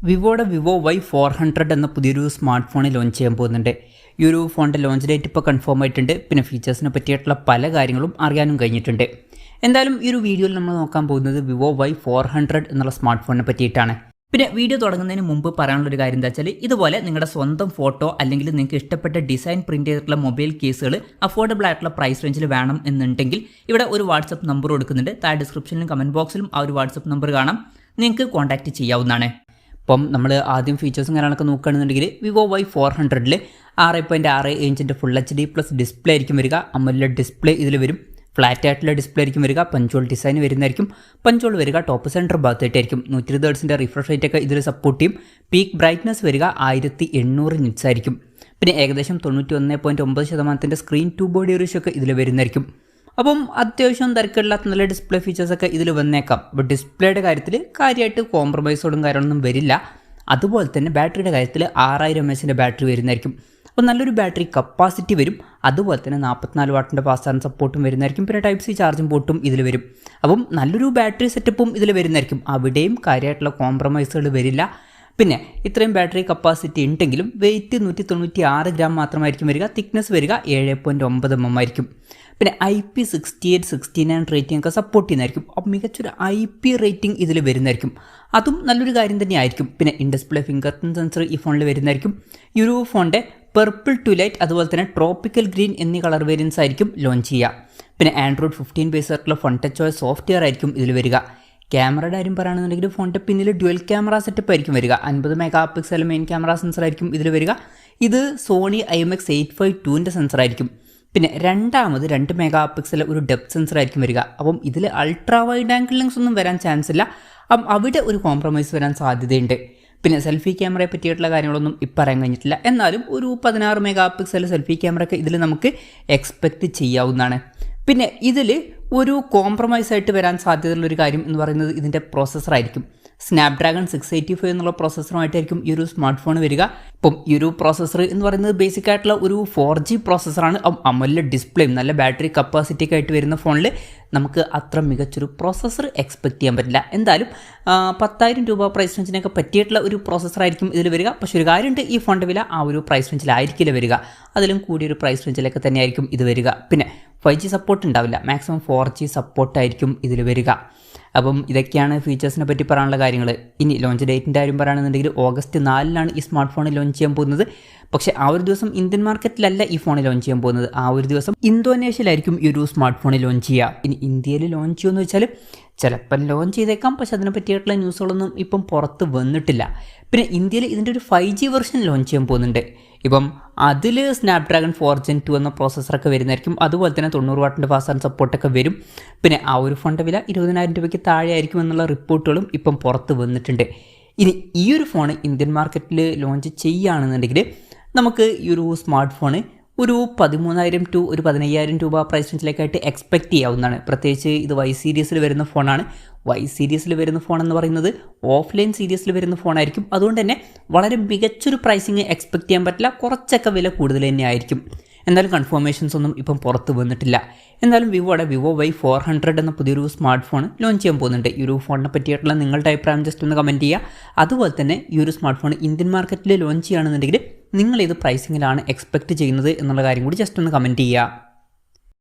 വിവോയുടെ Vivo Y400 എന്ന പുതിയൊരു smart phone launch ചെയ്യാൻ പോകുന്നുണ്ട്. ഈ ഒരു ഫോണിൻ്റെ ലോഞ്ച് ഡേറ്റ് ഇപ്പോൾ കൺഫേം ആയിട്ടുണ്ട്. പിന്നെ ഫീച്ചേഴ്സിനെ പറ്റിയിട്ടുള്ള പല കാര്യങ്ങളും അറിയാനും കഴിഞ്ഞിട്ടുണ്ട്. എന്തായാലും ഈ ഒരു വീഡിയോയിൽ നമ്മൾ നോക്കാൻ പോകുന്നത് വിവോ Y400 എന്നുള്ള സ്മാർട്ട് ഫോണിനെ പറ്റിയിട്ടാണ്. പിന്നെ വീഡിയോ തുടങ്ങുന്നതിന് മുമ്പ് പറയാനുള്ളൊരു കാര്യം എന്താ വെച്ചാൽ, ഇതുപോലെ നിങ്ങളുടെ സ്വന്തം ഫോട്ടോ അല്ലെങ്കിൽ നിങ്ങൾക്ക് ഇഷ്ടപ്പെട്ട ഡിസൈൻ പ്രിൻറ്റ് ചെയ്തിട്ടുള്ള മൊബൈൽ കേസുകൾ അഫോർഡബിൾ ആയിട്ടുള്ള പ്രൈസ് റേഞ്ചിൽ വേണം എന്നുണ്ടെങ്കിൽ ഇവിടെ ഒരു വാട്സപ്പ് നമ്പർ കൊടുക്കുന്നുണ്ട്. താഴെ ഡിസ്ക്രിപ്ഷനിലും കമൻറ്റ് ബോക്സിലും ആ ഒരു വാട്സപ്പ് നമ്പർ കാണാം, നിങ്ങൾക്ക് കോൺടാക്റ്റ് ചെയ്യാവുന്നതാണ്. അപ്പം നമ്മൾ ആദ്യം ഫീച്ചേഴ്സും കാര്യങ്ങളൊക്കെ നോക്കുകയാണെന്നുണ്ടെങ്കിൽ വിവോ Y400 6.6 ഇഞ്ചിൻ്റെ ഫുൾ HD പ്ലസ് ഡിസ്പ്ലേ ആയിരിക്കും വരിക. AMOLED ഡിസ്പ്ലേ ഇതിൽ വരും. ഫ്ലാറ്റ് ആയിട്ടുള്ള ഡിസ്പ്ലേ ആയിരിക്കും വരിക. പഞ്ചോൾ ഡിസൈൻ വരുന്നതായിരിക്കും. പഞ്ചോൾ വരിക ടോപ്പ് സെൻറ്റർ ഭാഗത്തായിട്ടായിരിക്കും. 120 ഹെർട്സിൻ്റെ റിഫ്രഷ് റേറ്റ് ഒക്കെ ഇതിൽ സപ്പോർട്ട് ചെയ്യും. പീക്ക് ബ്രൈറ്റ്നസ് വരിക 1800 നിറ്റ്സ് ആയിരിക്കും. പിന്നെ ഏകദേശം 91.9% സ്ക്രീൻ ടു ബോഡി റേഷ്യോ ഒക്കെ ഇതിൽ വരുന്നതായിരിക്കും. അപ്പം അത്യാവശ്യം തിരക്കില്ലാത്ത നല്ല ഡിസ്പ്ലേ ഫീച്ചേഴ്സൊക്കെ ഇതിൽ വന്നേക്കാം. അപ്പോൾ ഡിസ്പ്ലേയുടെ കാര്യത്തിൽ കാര്യമായിട്ട് കോംപ്രമൈസോടും കാര്യങ്ങളൊന്നും വരില്ല. അതുപോലെ തന്നെ ബാറ്ററിയുടെ കാര്യത്തിൽ 6000 mAh ബാറ്ററി വരുന്നതായിരിക്കും. അപ്പോൾ നല്ലൊരു ബാറ്ററി കപ്പാസിറ്റി വരും. അതുപോലെ തന്നെ 44 വാട്ടിൻ്റെ ഫാസ്റ്റ് ചാർജിങ് സപ്പോർട്ടും വരുന്നതായിരിക്കും. പിന്നെ Type-C ചാർജിങ് പോർട്ടും ഇതിൽ വരും. അപ്പം നല്ലൊരു ബാറ്ററി സെറ്റപ്പും ഇതിൽ വരുന്നതായിരിക്കും. അവിടെയും കാര്യമായിട്ടുള്ള കോംപ്രമൈസുകൾ വരില്ല. പിന്നെ ഇത്രയും ബാറ്ററി കപ്പാസിറ്റി ഉണ്ടെങ്കിലും വെയിറ്റ് 196 ഗ്രാം മാത്രമായിരിക്കും വരിക. തിക്നെസ് വരിക 7.9 mm ആയിരിക്കും. പിന്നെ IP68 69 റേറ്റിംഗ് ഒക്കെ സപ്പോർട്ട് ചെയ്യുന്നതായിരിക്കും. അപ്പം മികച്ചൊരു IP റേറ്റിംഗ് ഇതിൽ വരുന്നതായിരിക്കും. അതും നല്ലൊരു കാര്യം തന്നെയായിരിക്കും. പിന്നെ in display finger print sensor ഈ ഫോണിൽ വരുന്നതായിരിക്കും. ഈ ഒരു ഫോണിൻ്റെ പർപ്പിൾ ടു ലൈറ്റ് അതുപോലെ തന്നെ ട്രോപ്പിക്കൽ ഗ്രീൻ എന്നീ കളർ വേരിയൻസ് ആയിരിക്കും ലോഞ്ച് ചെയ്യുക. പിന്നെ Android 15 ബേസ് ആയിട്ടുള്ള ഫോൺ ടച്ച് OS സോഫ്റ്റ്വെയർ ആയിരിക്കും ഇതിൽ വരിക. ക്യാമറയുടെ കാര്യം പറയുകയാണെന്നുണ്ടെങ്കിൽ ഫോണിൻ്റെ പിന്നിൽ ഡ്യുവൽ ക്യാമറ സെറ്റപ്പ് ആയിരിക്കും വരിക. 50 മെഗാ മെയിൻ ക്യാമറ സെൻസർ ആയിരിക്കും ഇതിൽ വരിക. ഇത് സോണി IMX852ൻ്റെ സെൻസർ ആയിരിക്കും. പിന്നെ രണ്ടാമത് 2 മെഗാ ഒരു ഡെപ്ത് സെൻസർ ആയിരിക്കും വരിക. അപ്പം ഇതിൽ അൾട്രാ വൈഡ് ആംഗിൾ ലെൻസ് ഒന്നും വരാൻ ചാൻസ് ഇല്ല. അപ്പം അവിടെ ഒരു കോംപ്രമൈസ് വരാൻ സാധ്യതയുണ്ട്. പിന്നെ സെൽഫി ക്യാമറയെ പറ്റിയിട്ടുള്ള കാര്യങ്ങളൊന്നും ഇപ്പം പറയാൻ കഴിഞ്ഞിട്ടില്ല. എന്നാലും ഒരു 16 മെഗാ സെൽഫി ക്യാമറ ഒക്കെ ഇതിൽ നമുക്ക് എക്സ്പെക്റ്റ് ചെയ്യാവുന്നതാണ്. പിന്നെ ഇതിൽ ഒരു കോംപ്രമൈസ് ആയിട്ട് വരാൻ സാധ്യതയുള്ളൊരു കാര്യം എന്ന് പറയുന്നത് ഇതിൻ്റെ പ്രോസസ്സറായിരിക്കും. സ്നാപ്ഡ്രാഗൺ 685 എന്നുള്ള പ്രോസസ്സറുമായിട്ടായിരിക്കും ഈ ഒരു സ്മാർട്ട് ഫോൺ വരിക. ഇപ്പം ഈ ഒരു പ്രോസസ്സർ എന്ന് പറയുന്നത് ബേസിക് ആയിട്ടുള്ള ഒരു 4G പ്രോസസ്സറാണ്. AMOLED ഡിസ്പ്ലേയും നല്ല ബാറ്ററി കപ്പാസിറ്റി ഒക്കെ ആയിട്ട് വരുന്ന ഫോണിൽ നമുക്ക് അത്ര മികച്ചൊരു പ്രോസസ്സർ എക്സ്പെക്ട് ചെയ്യാൻ പറ്റില്ല. എന്തായാലും 10,000 രൂപ പ്രൈസ് റേഞ്ചിനൊക്കെ പറ്റിയിട്ടുള്ള ഒരു പ്രോസസ്സറായിരിക്കും ഇതിൽ വരിക. പക്ഷേ ഒരു കാര്യമുണ്ട്, ഈ ഫോണിൻ്റെ വില ആ ഒരു പ്രൈസ് റേഞ്ചിലായിരിക്കില്ല വരിക. അതിലും കൂടിയൊരു പ്രൈസ് റേഞ്ചിലൊക്കെ തന്നെയായിരിക്കും ഇത് വരിക. പിന്നെ 5G സപ്പോർട്ട് ഉണ്ടാവില്ല, മാക്സിമം 4G സപ്പോർട്ടായിരിക്കും ഇതിൽ വരിക. അപ്പം ഇതൊക്കെയാണ് ഫീച്ചേഴ്സിനെ പറ്റി പറയാനുള്ള കാര്യങ്ങൾ. ഇനി ലോഞ്ച് ഡേറ്റിൻ്റെ കാര്യം പറയുകയാണെന്നുണ്ടെങ്കിൽ August 4 ഈ സ്മാർട്ട് ഫോൺ ലോഞ്ച് ചെയ്യാൻ പോകുന്നത്. പക്ഷേ ആ ഒരു ദിവസം ഇന്ത്യൻ മാർക്കറ്റിലല്ല ഈ ഫോൺ ലോഞ്ച് ചെയ്യാൻ പോകുന്നത്. ആ ഒരു ദിവസം ഇന്തോനേഷ്യയിലായിരിക്കും ഈ ഒരു സ്മാർട്ട് ഫോൺ ലോഞ്ച് ചെയ്യുക. ഇനി ഇന്ത്യയിൽ ലോഞ്ച് ചെയ്യുമെന്ന് വെച്ചാൽ ചിലപ്പം ലോഞ്ച് ചെയ്തേക്കാം, പക്ഷെ അതിനെ പറ്റിയിട്ടുള്ള ന്യൂസുകളൊന്നും ഇപ്പം പുറത്ത് വന്നിട്ടില്ല. പിന്നെ ഇന്ത്യയിൽ ഇതിൻ്റെ ഒരു 5G വെർഷൻ ലോഞ്ച് ചെയ്യാൻ പോകുന്നുണ്ട്. ഇപ്പം അതിൽ സ്നാപ്ഡ്രാഗൺ 4 Gen 2 എന്ന പ്രോസസ്സറൊക്കെ വരുന്നതായിരിക്കും. അതുപോലെ തന്നെ 90 വാട്ടിൻ്റെ ഫാസ്റ്റ് ചാർജിങ് സപ്പോർട്ടൊക്കെ വരും. പിന്നെ ആ ഒരു ഫോണിൻ്റെ വില 20,000 രൂപയ്ക്ക് താഴെ ആയിരിക്കും എന്നുള്ള റിപ്പോർട്ടുകളും ഇപ്പം പുറത്ത് വന്നിട്ടുണ്ട്. ഇനി ഈ ഒരു ഫോൺ ഇന്ത്യൻ മാർക്കറ്റിൽ ലോഞ്ച് ചെയ്യുകയാണെന്നുണ്ടെങ്കിൽ നമുക്ക് ഈ ഒരു സ്മാർട്ട് ഫോണ് ഒരു 13,000 to 15,000 രൂപ പ്രൈസ് റേഞ്ചിലേക്കായിട്ട് എക്സ്പെക്റ്റ് ചെയ്യാവുന്നതാണ്. പ്രത്യേകിച്ച് ഇത് Y സീരീസിൽ വരുന്ന ഫോണാണ്. Y സീരീസിൽ വരുന്ന ഫോൺ എന്ന് പറയുന്നത് ഓഫ്ലൈൻ സീരീസിൽ വരുന്ന ഫോണായിരിക്കും. അതുകൊണ്ട് തന്നെ വളരെ മികച്ചൊരു പ്രൈസിങ് എക്സ്പെക്റ്റ് ചെയ്യാൻ പറ്റില്ല. കുറച്ചൊക്കെ വില കൂടുതൽ തന്നെ ആയിരിക്കും. എന്തായാലും കൺഫർമേഷൻസ് ഒന്നും ഇപ്പം പുറത്ത് വന്നിട്ടില്ല. എന്തായാലും വിവോയുടെ വിവോ Y400 എന്ന പുതിയൊരു സ്മാർട്ട് ഫോൺ ലോഞ്ച് ചെയ്യാൻ പോകുന്നുണ്ട്. ഈ ഒരു ഫോണിനെ പറ്റിയിട്ടുള്ള നിങ്ങളുടെ അഭിപ്രായം ജസ്റ്റ് ഒന്ന് കമൻറ്റ് ചെയ്യുക. അതുപോലെ തന്നെ ഈ ഒരു സ്മാർട്ട് ഫോൺ ഇന്ത്യൻ മാർക്കറ്റിൽ ലോഞ്ച് ചെയ്യുകയാണെന്നുണ്ടെങ്കിൽ നിങ്ങൾ ഏത് പ്രൈസിങ്ങിലാണ് എക്സ്പെക്റ്റ് ചെയ്യുന്നത് എന്നുള്ള കാര്യം കൂടി ജസ്റ്റ് ഒന്ന് കമൻറ്റ് ചെയ്യുക.